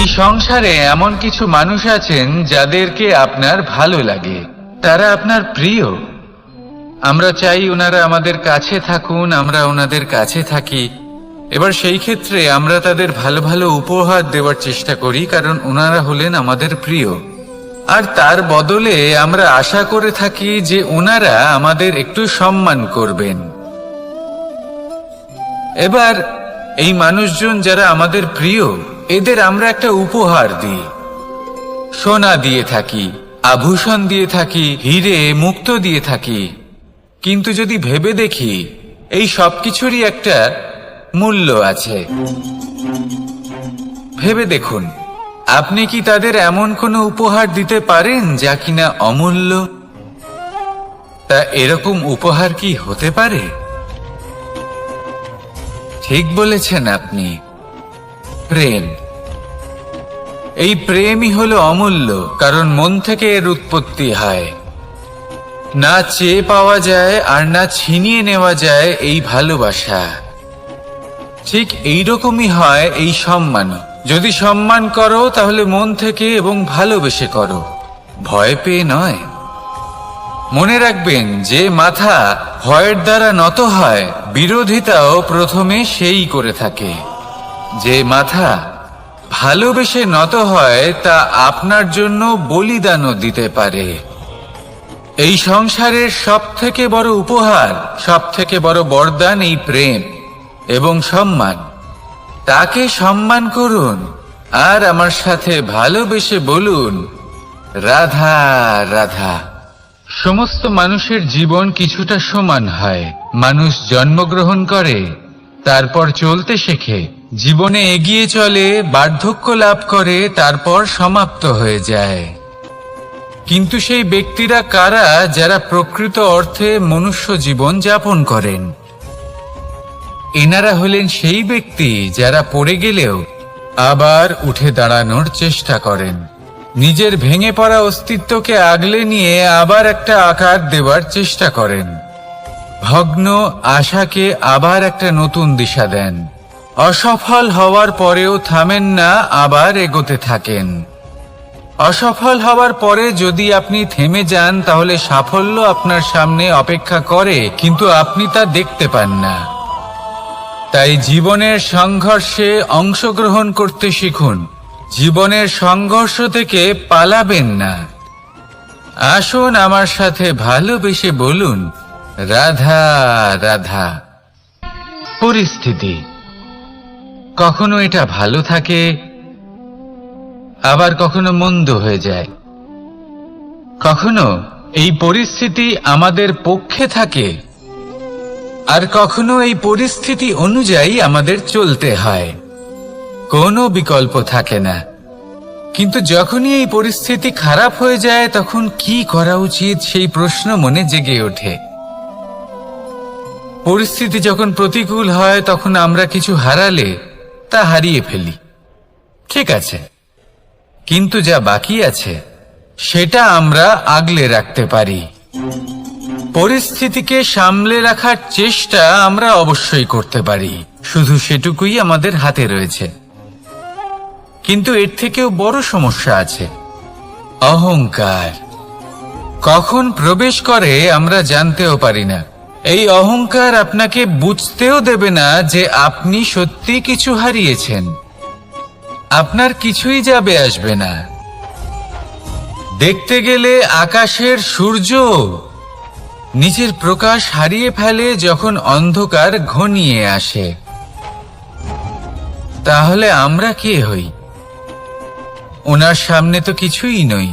সংসারে এমন কিছু মানুষ আছেন যাদেরকে আপনার ভালো লাগে, তারা আপনার প্রিয়। আমরা চাই ওনারা আমাদের কাছে থাকুন, আমরা ওনাদের কাছে থাকি। এবার সেই ক্ষেত্রে আমরা তাদের ভালো ভালো উপহার দেওয়ার চেষ্টা করি, কারণ ওনারা হলেন আমাদের প্রিয়। আর তার বদলে আমরা আশা করে থাকি যে ওনারা আমাদের একটু সম্মান করবেন। এবার এই মানুষজন যারা আমাদের প্রিয়, এদের আমরা একটা উপহার দিই, সোনা দিয়ে থাকি, আভূষণ দিয়ে থাকি, হিরে মুক্তো দিয়ে থাকি। কিন্তু যদি ভেবে দেখি, এই সবকিছুরই একটা মূল্য আছে। ভেবে দেখুন, আপনি কি তাদের এমন কোনো উপহার দিতে পারেন যা কিনা অমূল্য? তা এরকম উপহার কি হতে পারে? ঠিক বলেছেন আপনি, প্রেম। এই প্রেমই হলো অমূল্য, কারণ মন থেকে এর উৎপত্তি হয়। না চেয়ে পাওয়া যায় আর না ছিনিয়ে নেওয়া যায় এই ভালোবাসা। ঠিক এইরকমই হয় এই সম্মান। যদি সম্মান করো তাহলে মন থেকে এবং ভালোবেসে করো, ভয় পেয়ে নয়। মনে রাখবেন, যে মাথা ভয়ের দ্বারা নত হয়, বিরোধিতাও প্রথমে সেই করে থাকে। যে মাথা ভালোবেসে নত হয়, তা আপনার জন্য বলিদানও দিতে পারে। এই সংসারের সব থেকে বড় উপহার, সব থেকে বড় বরদান এই প্রেম এবং সম্মান। তাকে সম্মান করুন আর আমার সাথে ভালোবেসে বলুন, রাধা রাধা। সমস্ত মানুষের জীবন কিছুটা সমান হয়। মানুষ জন্মগ্রহণ করে, তারপর চলতে শেখে, জীবনে এগিয়ে চলে, বার্ধক্য লাভ করে, তারপর সমাপ্ত হয়ে যায়। কিন্তু সেই ব্যক্তিরা কারা যারা প্রকৃত অর্থে মনুষ্য জীবন যাপন করেন? এনারা হলেন সেই ব্যক্তি যারা পড়ে গেলেও আবার উঠে দাঁড়ানোর চেষ্টা করেন, নিজের ভেঙে পড়া অস্তিত্বকে আগলে নিয়ে আবার একটা আকার দেওয়ার চেষ্টা করেন, ভগ্ন আশাকে আবার একটা নতুন দিশা দেন। অসফল হওয়ার পরেও থামেন না, আবার এগোতে থাকেন। অসফল হওয়ার পরে যদি আপনি থেমে যান, তাহলে সাফল্য আপনার সামনে অপেক্ষা করে, কিন্তু আপনি তা দেখতে পান না। তাই জীবনের সংঘর্ষে অংশগ্রহণ করতে শিখুন। জীবনের সংঘর্ষ থেকে পালাবেন না। আসুন আমার সাথে ভালোবেসে বলুন, রাধা রাধা। পরিস্থিতি কখনো এটা ভালো থাকে, আবার কখনো মন্দ হয়ে যায়। কখনো এই পরিস্থিতি আমাদের পক্ষে থাকে, আর কখনো এই পরিস্থিতি অনুযায়ী আমাদের চলতে হয়। কোনো বিকল্প থাকে না। কিন্তু যখনই এই পরিস্থিতি খারাপ হয়ে যায়, তখন কি করা উচিত সেই প্রশ্ন মনে জেগে ওঠে। পরিস্থিতি যখন প্রতিকূল হয়, তখন আমরা কিছু হারালে তা হারিয়ে ফেলি, ঠিক আছে, কিন্তু যা বাকি আছে সেটা আমরা আগলে রাখতে পারি। পরিস্থিতিকে সামলে রাখার চেষ্টা আমরা অবশ্যই করতে পারি, শুধু সেটুকুই আমাদের হাতে রয়েছে। কিন্তু এর থেকেও বড় সমস্যা আছে, অহংকার। কখন প্রবেশ করে আমরা জানতেও পারি না। এই অহংকার আপনাকে বুঝতেও দেবে না যে আপনি সত্যি কিছু হারিয়েছেন। আপনার কিছুই যাবে আসবে না। দেখতে গেলে আকাশের সূর্য নিজের প্রকাশ হারিয়ে ফেলে যখন অন্ধকার ঘনিয়ে আসে। তাহলে আমরা কে হই? ওনার সামনে তো কিছুই নই।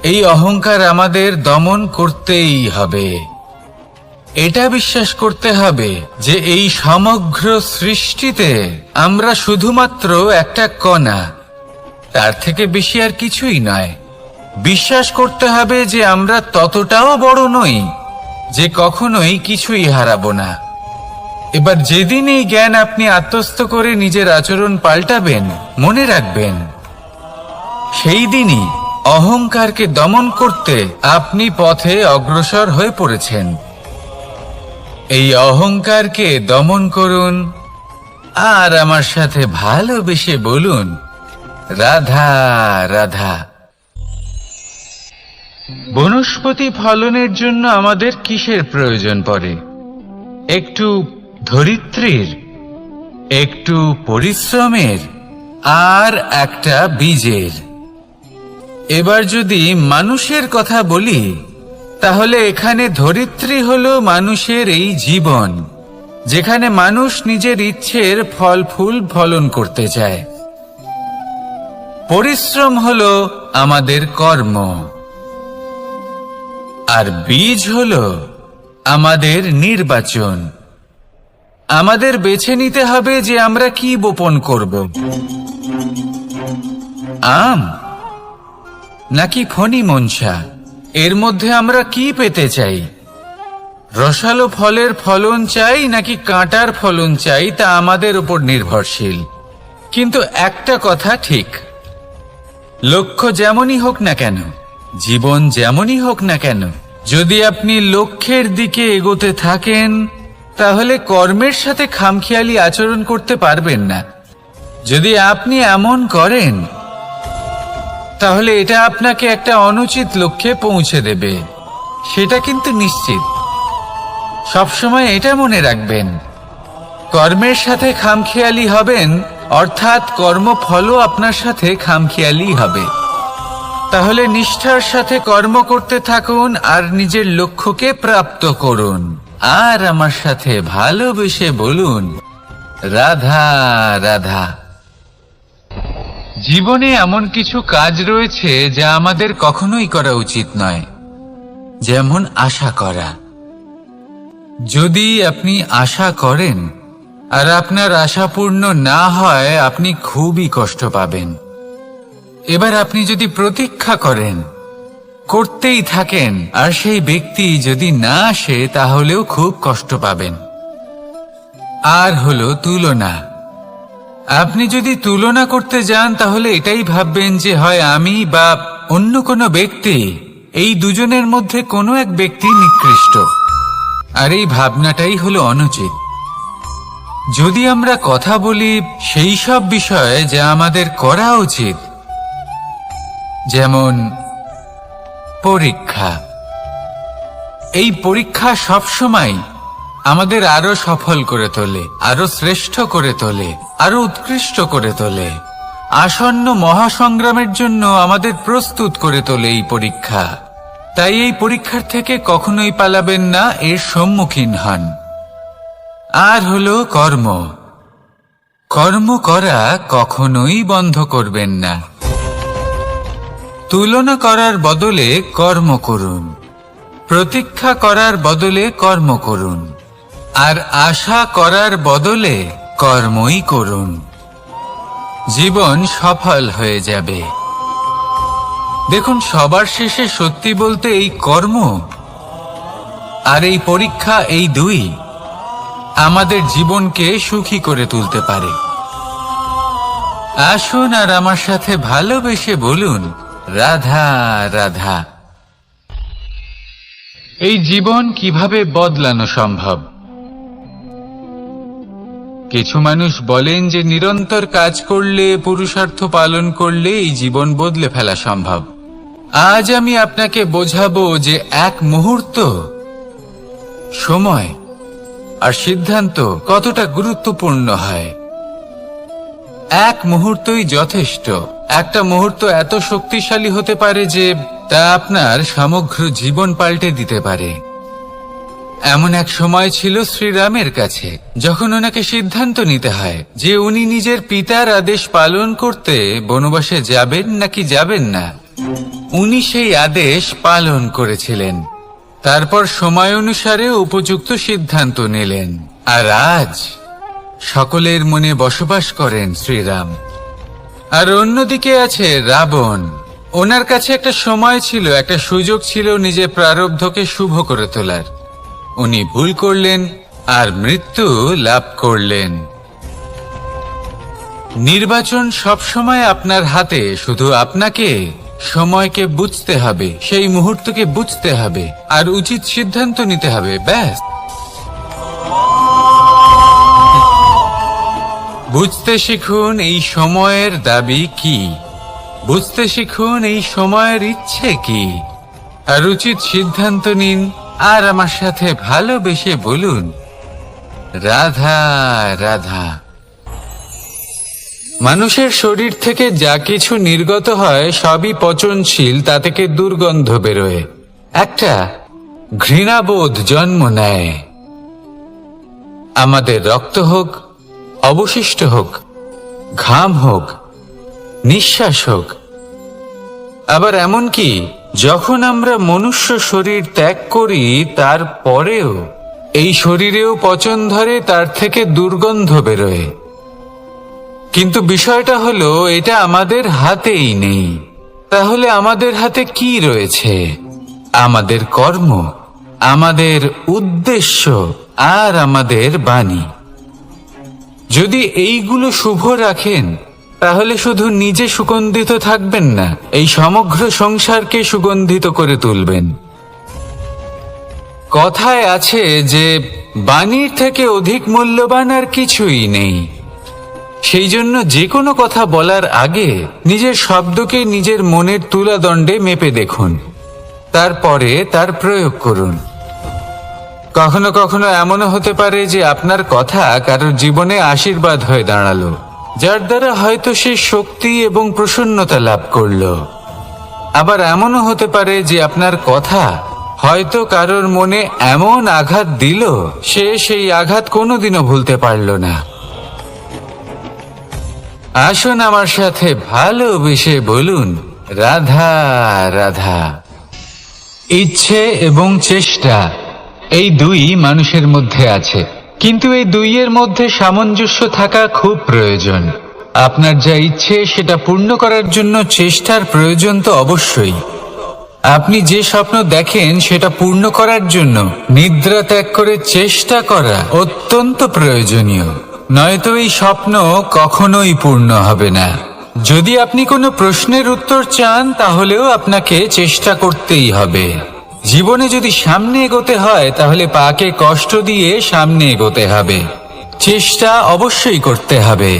এই অহংকার আমাদের দমন করতেই হবে। এটা বিশ্বাস করতে হবে যে এই সমগ্র সৃষ্টিতে আমরা শুধুমাত্র একটা কণা, তার থেকে বেশি আর কিছুই নয়। বিশ্বাস করতে হবে যে আমরা ততটাও বড় নই যে কখনোই কিছুই হারাবো না। এবার যেদিন এই জ্ঞান আপনি আত্মস্থ করে নিজের আচরণ পাল্টাবেন, মনে রাখবেন সেই দিনই অহংকারকে দমন করতে আপনি পথে অগ্রসর হয়ে পড়েছেন। এই অহংকারকে দমন করুন, আর আমার সাথে ভালোবেসে বলুন, রাধা রাধা। বনস্পতি ফলনের জন্য আমাদের কিসের প্রয়োজন পড়ে? একটু ধরিত্রীর, একটু পরিশ্রমের, আর একটা বীজের। এবার যদি মানুষের কথা বলি, তাহলে এখানে ধরিত্রী হলো মানুষের এই জীবন, যেখানে মানুষ নিজের ইচ্ছের ফল ফুল ফলন করতে চায়। পরিশ্রম হলো আমাদের কর্ম, আর বীজ হলো আমাদের নির্বাচন। আমাদের বেছে নিতে হবে যে আমরা কি বপন করব, আম নাকি ফণি মনসা। এর মধ্যে আমরা কি পেতে চাই? রসালো ফলের ফলন চাই নাকি কাঁটার ফলন চাই, তা আমাদের উপর নির্ভরশীল। কিন্তু একটা কথা ঠিক, লক্ষ্য যেমনই হোক না কেন, জীবন যেমনই হোক না কেন, যদি আপনি লক্ষ্যের দিকে এগোতে থাকেন, তাহলে কর্মের সাথে খামখেয়ালি আচরণ করতে পারবেন না। যদি আপনি এমন করেন, তাহলে এটা আপনাকে একটা অনুচিত লক্ষ্যে পৌঁছে দেবে, সেটা কিন্তু নিশ্চিত। সবসময় এটা মনে রাখবেন, কর্মের সাথে খামখেয়ালি হবেন, অর্থাৎ কর্মফলও আপনার সাথে খামখেয়ালি হবে। তাহলে নিষ্ঠার সাথে কর্ম করতে থাকুন আর নিজের লক্ষ্যকে প্রাপ্ত করুন। আর আমার সাথে ভালোবেসে বলুন, রাধা রাধা। জীবনে এমন কিছু কাজ রয়েছে যা আমাদের কখনোই করা উচিত নয়, যেমন আশা করা। যদি আপনি আশা করেন আর আপনার আশা পূর্ণ না হয়, আপনি খুবই কষ্ট পাবেন। এবার আপনি যদি প্রতীক্ষা করেন, করতেই থাকেন, আর সেই ব্যক্তি যদি না আসে, তাহলেও খুব কষ্ট পাবেন। আর হলো তুলনা। আপনি যদি তুলনা করতে যান, তাহলে এটাই ভাববেন যে হয় আমি বা অন্য কোনো ব্যক্তি, এই দুজনের মধ্যে কোনো এক ব্যক্তি নিকৃষ্ট। আর এই ভাবনাটাই হলো অনুচিত। যদি আমরা কথা বলি সেই সব বিষয়ে যা আমাদের করা উচিত, যেমন পরীক্ষা, এই পরীক্ষা সবসময় আমাদের আরো সফল করে তোলে, আরো শ্রেষ্ঠ করে তোলে, আরো উৎকৃষ্ট করে তোলে। আসন্ন মহাসংগ্রামের জন্য আমাদের প্রস্তুত করে তোলে এই পরীক্ষা। তাই এই পরীক্ষার থেকে কখনোই পালাবেন না, এর সম্মুখীন হন। আর হলো কর্ম। কর্ম করা কখনোই বন্ধ করবেন না। তুলনা করার বদলে কর্ম করুন, প্রতীক্ষা করার বদলে কর্ম করুন, আর আশা করার বদলে কর্মই করুন। জীবন সফল হয়ে যাবে। দেখুন, সবার শেষে সত্যি বলতে এই কর্ম আর এই পরীক্ষা, এই দুই আমাদের জীবনকে সুখী করে তুলতে পারে। আসুন আর আমার সাথে ভালোবেসে বলুন, রাধা রাধা। এই জীবন কিভাবে বদলানো সম্ভব? কিছু মানুষ বলেন যে নিরন্তর কাজ করলে, পুরুষার্থ পালন করলে এই জীবন বদলে ফেলা সম্ভব। আজ আমি আপনাকে বোঝাবো যে এক মুহূর্ত, সময় আর সিদ্ধান্ত কতটা গুরুত্বপূর্ণ হয়। এক মুহূর্তই যথেষ্ট। একটা মুহূর্ত এত শক্তিশালী হতে পারে যে তা আপনার সমগ্র জীবন পাল্টে দিতে পারে। এমন এক সময় ছিল শ্রীরামের কাছে, যখন ওনাকে সিদ্ধান্ত নিতে হয় যে উনি নিজের পিতার আদেশ পালন করতে বনবাসে যাবেন নাকি যাবেন না। উনি সেই আদেশ পালন করেছিলেন, তারপর সময় অনুসারে উপযুক্ত সিদ্ধান্ত নিলেন। আর আজ সকলের মনে বসবাস করেন শ্রীরাম। আর অন্যদিকে আছে রাবণ। ওনার কাছে একটা সময় ছিল, একটা সুযোগ ছিল নিজের প্রারব্ধকে শুভ করে তোলার। উনি ভুল করলেন আর মৃত্যু লাভ করলেন। নির্বাচন সবসময় আপনার হাতে, শুধু আপনাকে সময়কে বুঝতে হবে, সেই মুহূর্তকে বুঝতে হবে আর উচিত সিদ্ধান্ত নিতে হবে, ব্যাস। বুঝতে শিখুন এই সময়ের দাবি কি, বুঝতে শিখুন এই সময়ের ইচ্ছে কি, আর উচিত সিদ্ধান্ত নিন। আর আমার সাথে ভালোবেসে বলুন, রাধা রাধা। মানুষের শরীর থেকে যা কিছু নির্গত হয় সবই পচনশীল, তা থেকে দুর্গন্ধ বেরোয়, একটা ঘৃণাবোধ জন্ম নেয়। আমাদের রক্ত হোক, অবশিষ্ট হোক, ঘাম হোক, নিঃশ্বাস হোক, আবার এমনকি যখন আমরা মনুষ্য শরীর ত্যাগ করি তারপরেও এই শরীরেও পচন ধরে, তার থেকে দুর্গন্ধ বেরোয়। কিন্তু বিষয়টা হলো এটা আমাদের হাতেই নেই। তাহলে আমাদের হাতে কি রয়েছে? আমাদের কর্ম, আমাদের উদ্দেশ্য আর আমাদের বাণী। যদি এইগুলো শুভ রাখেন তাহলে শুধু নিজে সুগন্ধিত থাকবেন না, এই সমগ্র সংসারকে সুগন্ধিত করে তুলবেন। কথায় আছে যে বাণীর থেকে অধিক মূল্যবান আর কিছুই নেই। সেই জন্য যে কোনো কথা বলার আগে নিজের শব্দকে নিজের মনের তুলাদণ্ডে মেপে দেখুন, তারপরে তার প্রয়োগ করুন। কখনো কখনো এমনও হতে পারে যে আপনার কথা কারোর জীবনে আশীর্বাদ হয়ে দাঁড়ালো, যার দ্বারা হয়তো সে শক্তি এবং প্রসন্নতা লাভ করলো। আবার এমনও হতে পারে যে আপনার কথা হয়তো কারোর মনে এমন আঘাত দিল, সে সেই আঘাত কোনোদিনও ভুলতে পারল না। আসুন আমার সাথে ভালোবেসে বলুন, রাধা রাধা। ইচ্ছে এবং চেষ্টা, এই দুই মানুষের মধ্যে আছে, কিন্তু এই দুইয়ের মধ্যে সামঞ্জস্য থাকা খুব প্রয়োজন। আপনার যা ইচ্ছে সেটা পূর্ণ করার জন্য চেষ্টার প্রয়োজন তো অবশ্যই। আপনি যে স্বপ্ন দেখেন সেটা পূর্ণ করার জন্য নিদ্রা ত্যাগ করে চেষ্টা করা অত্যন্ত প্রয়োজনীয়, নয়তো এই স্বপ্ন কখনোই পূর্ণ হবে না। যদি আপনি কোনো প্রশ্নের উত্তর চান তাহলেও আপনাকে চেষ্টা করতেই হবে। জীবনে যদি সামনে এগোতে হয় তাহলে পাকে কষ্ট দিয়ে সামনে এগোতে হবে, চেষ্টা অবশ্যই করতে হবে।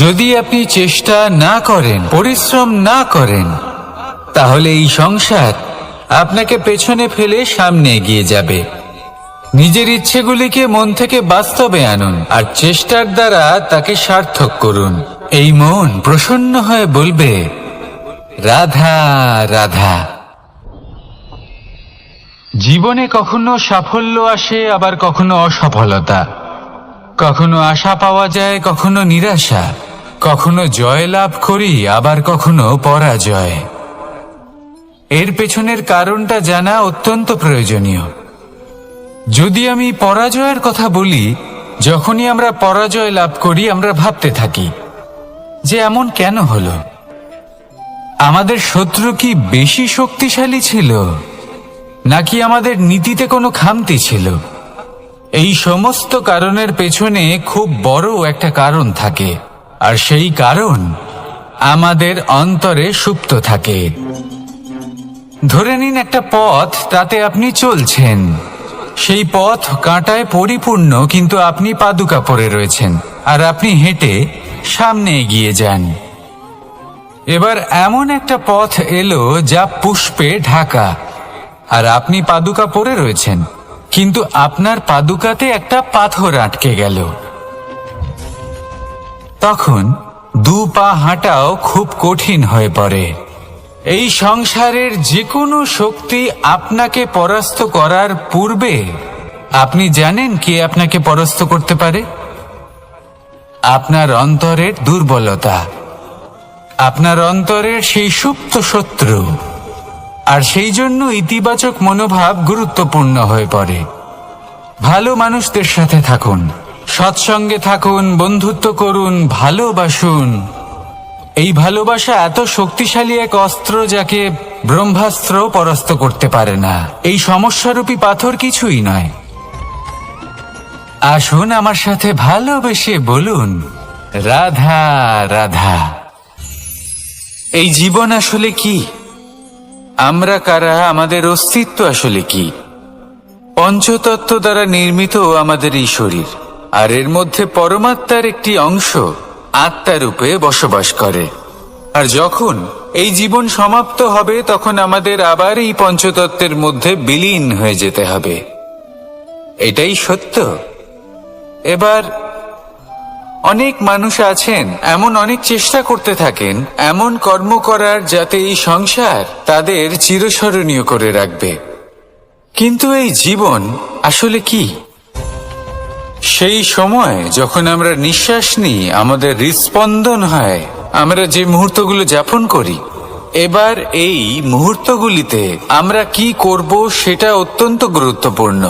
যদি আপনি চেষ্টা না করেন, পরিশ্রম না করেন, তাহলে এই সংসার আপনাকে পেছনে ফেলে সামনে এগিয়ে যাবে। নিজের ইচ্ছেগুলিকে মন থেকে বাস্তবে আনুন আর চেষ্টার দ্বারা তাকে সার্থক করুন। এই মন প্রসন্ন হয়ে বলবে, রাধা রাধা। জীবনে কখনো সাফল্য আসে, আবার কখনো অসফলতা, কখনো আশা পাওয়া যায়, কখনো নিরাশা, কখনো জয় লাভ করি, আবার কখনো পরাজয়। এর পেছনের কারণটা জানা অত্যন্ত প্রয়োজনীয়। যদি আমি পরাজয়ের কথা বলি, যখনই আমরা পরাজয় লাভ করি আমরা ভাবতে থাকি যে এমন কেন হলো? আমাদের শত্রু কি বেশি শক্তিশালী ছিল, নাকি আমাদের নীতিতে কোনো খামতি ছিল? এই সমস্ত কারণের পেছনে খুব বড় একটা কারণ থাকে, আর সেই কারণ আমাদের অন্তরে সুপ্ত থাকে। ধরে নিন একটা পথ, তাতে আপনি চলছেন, সেই পথ কাঁটায় পরিপূর্ণ, কিন্তু আপনি পাদুকা পরে রয়েছেন আর আপনি হেঁটে সামনে এগিয়ে যান। এবার এমন একটা পথ এলো যা পুষ্পে ঢাকা, আর আপনি পাদুকা পরে রয়েছেন, কিন্তু আপনার পাদুকাতে একটা পাথর আটকে গেল। তখন দু পা হাঁটাও খুব কঠিন হয়ে পড়ে। এই সংসারের যে কোনো শক্তি আপনাকে পরাস্ত করার পূর্বে আপনি জানেন কে আপনাকে পরাস্ত করতে পারে? আপনার অন্তরের দুর্বলতা, আপনার অন্তরের সেই সুপ্ত শত্রু। আর সেই জন্য ইতিবাচক মনোভাব গুরুত্বপূর্ণ হয়ে পড়ে। ভালো মানুষদের সাথে থাকুন, সৎসঙ্গে থাকুন, বন্ধুত্ব করুন, ভালোবাসুন। এই ভালোবাসা এত শক্তিশালী এক অস্ত্র যাকে ব্রহ্মাস্ত্র পরাস্ত করতে পারে না। এই সমস্যারূপী পাথর কিছুই নয়। আসুন আমার সাথে ভালোবেসে বলুন, রাধা রাধা। এই জীবন আসলে কি? আমরা কারা? আমাদের অস্তিত্ব আসলে কি? পঞ্চতত্ত্ব দ্বারা নির্মিত আমাদের এই শরীর। আর এর মধ্যে পরমাত্মার একটি অংশ আত্মারূপে বসবাস করে। আর যখন এই জীবন সমাপ্ত হবে তখন আমাদের আবার এই পঞ্চতত্ত্বের মধ্যে বিলীন হয়ে যেতে হবে। এটাই সত্য। এবার অনেক মানুষ আছেন এমন অনেক চেষ্টা করতে থাকেন এমন কর্ম করার যাতে এই সংসার তাদের চিরস্মরণীয় করে রাখবে। কিন্তু এই জীবন আসলে কি? সেই সময় যখন আমরা নিঃশ্বাস নিই, আমাদের হৃৎস্পন্দন হয়, আমরা যে মুহূর্তগুলো যাপন করি, এবার এই মুহূর্তগুলিতে আমরা কি করব সেটা অত্যন্ত গুরুত্বপূর্ণ।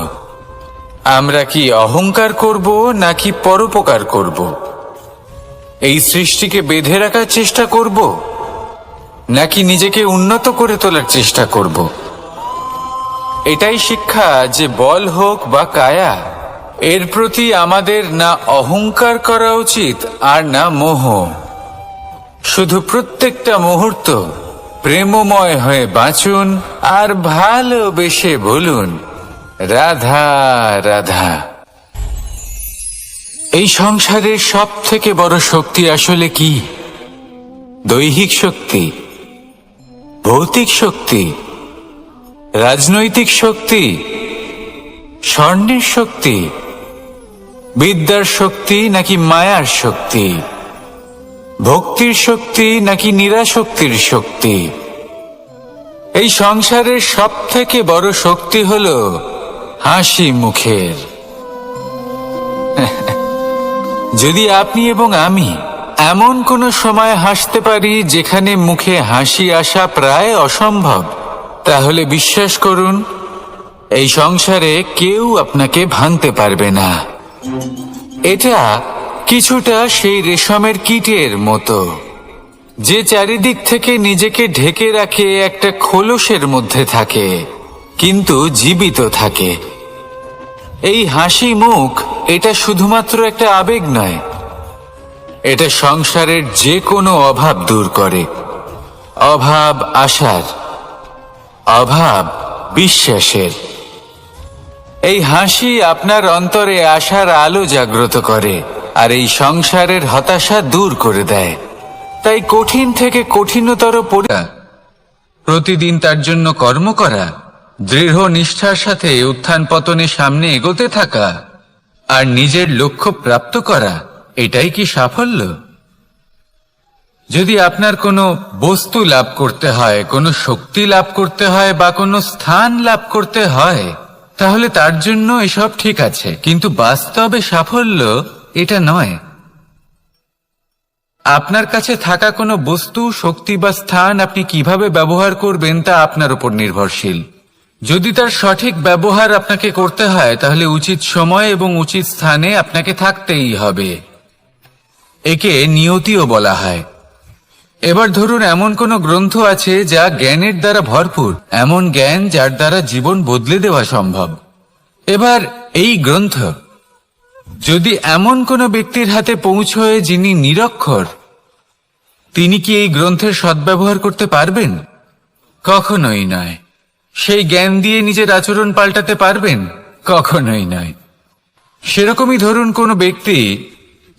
আমরা কি অহংকার করব নাকি পরোপকার করব? এই সৃষ্টিকে বেঁধে রাখার চেষ্টা করব নাকি নিজেকে উন্নত করে তোলার চেষ্টা করব? এটাই শিক্ষা যে বল হোক বা কায়া, এর প্রতি আমাদের না অহংকার করা উচিত আর না মোহ। শুধু প্রত্যেকটা মুহূর্ত প্রেমময় হয়ে বাঁচুন আর ভালোবেসে বলুন রাধা রাধা। এই সংসারের সব থেকে বড় শক্তি আসলে কি? দৈহিক শক্তি, ভৌতিক শক্তি, রাজনৈতিক শক্তি, স্বর্ণের শক্তি, বিদ্যার শক্তি নাকি মায়ার শক্তি, ভক্তির শক্তি নাকি নিরাশক্তির শক্তি? এই সংসারের সব থেকে বড় শক্তি হলো হাসি মুখের। যদি আপনি এবং আমি এমন কোন সময় হাসতে পারি যেখানে মুখে হাসি আসা প্রায় অসম্ভব, তাহলে বিশ্বাস করুন এই সংসারে কেউ আপনাকে ভাঙতে পারবে না। এটা কিছুটা সেই রেশমের কীটের মতো যে চারিদিক থেকে নিজেকে ঢেকে রাখে একটা খোলসের মধ্যে থাকে কিন্তু জীবিত থাকে। এই হাসি মুখ এটা শুধুমাত্র একটা আবেগ নয়, এটা সংসারের যে কোনো অভাব দূর করে। অভাব আশার, অভাব বিশ্বাসের। এই হাসি আপনার অন্তরে আশার আলো জাগ্রত করে আর এই সংসারের হতাশা দূর করে দেয়। তাই কঠিন থেকে কঠিনতর প্রতিদিন তার জন্য কর্ম করা, দৃঢ় নিষ্ঠার সাথে উত্থান পতনে সামনে এগোতে থাকা আর নিজের লক্ষ্য প্রাপ্ত করা, এটাই কি সাফল্য? যদি আপনার কোনো বস্তু লাভ করতে হয়, কোনো শক্তি লাভ করতে হয় বা কোনো স্থান লাভ করতে হয়, তাহলে তার জন্য এসব ঠিক আছে, কিন্তু বাস্তবে সাফল্য এটা নয়। আপনার কাছে থাকা কোনো বস্তু, শক্তি বা স্থান আপনি কিভাবে ব্যবহার করবেন তা আপনার উপর নির্ভরশীল। যদি তার সঠিক ব্যবহার আপনাকে করতে হয় তাহলে উচিত সময় এবং উচিত স্থানে আপনাকে থাকতেই হবে। একে নিয়তিও বলা হয়। এবার ধরুন এমন কোন গ্রন্থ আছে যা জ্ঞানের দ্বারা ভরপুর, এমন জ্ঞান যার দ্বারা জীবন বদলে দেওয়া সম্ভব। এবার এই গ্রন্থ যদি এমন কোন ব্যক্তির হাতে পৌঁছয় যিনি নিরক্ষর, তিনি কি এই গ্রন্থের সদ্ব্যবহার করতে পারবেন? কখনোই নয়। সেই জ্ঞান দিয়ে নিজের আচরণ পাল্টাতে পারবেন? কখনোই নয়। সেরকমই ধরুন কোন ব্যক্তি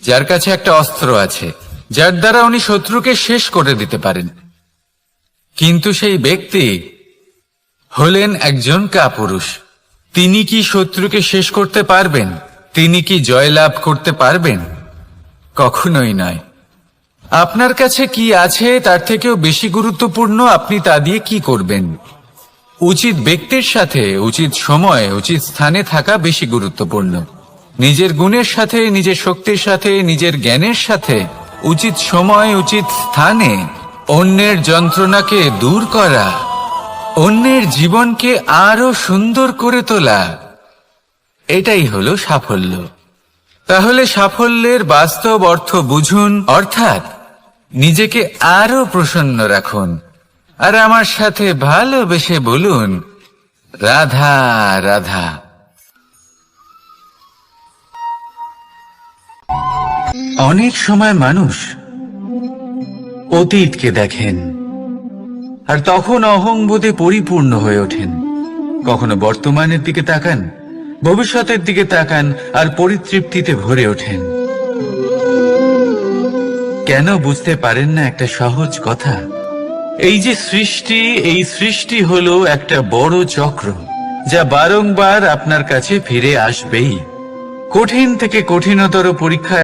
যার কাছে একটা অস্ত্র আছে যার দ্বারা উনি শত্রুকে শেষ করে দিতে পারেন, কিন্তু সেই ব্যক্তি হলেন একজন কাপুরুষ। তিনি কি শত্রুকে শেষ করতে পারবেন? তিনি কি জয়লাভ করতে পারবেন? কখনোই নয়। আপনার কাছে কি আছে তার থেকেও বেশি গুরুত্বপূর্ণ আপনি তা দিয়ে কি করবেন। উচিত ব্যক্তির সাথে উচিত সময় উচিত স্থানে থাকা বেশি গুরুত্বপূর্ণ। নিজের গুণের সাথে, নিজের শক্তির সাথে, নিজের জ্ঞানের সাথে উচিত সময় উচিত স্থানে অন্যের যন্ত্রণাকে দূর করা, অন্যের জীবনকে আরো সুন্দর করে তোলা, এটাই হলো সাফল্য। তাহলে সাফল্যের বাস্তব অর্থ বুঝুন, অর্থাৎ নিজেকে আরো প্রসন্ন রাখুন আর আমার সাথে ভালোবেসে বলুন রাধা রাধা। অনেক সময় মানুষ অতীতকে দেখেন আর তখন অহংবোধে পরিপূর্ণ হয়ে ওঠেন। কখনো বর্তমানের দিকে তাকান ভবিষ্যতের দিকে তাকান আর পরিতৃপ্তিতে ভরে ওঠেন। কেন বুঝতে পারেন না একটা সহজ কথা? এই যে সৃষ্টি, এই সৃষ্টি হলো একটা বড় চক্র, যা বারংবার আপনার কাছে ফিরে আসবেই। কঠিন থেকে কঠিনতর পরীক্ষা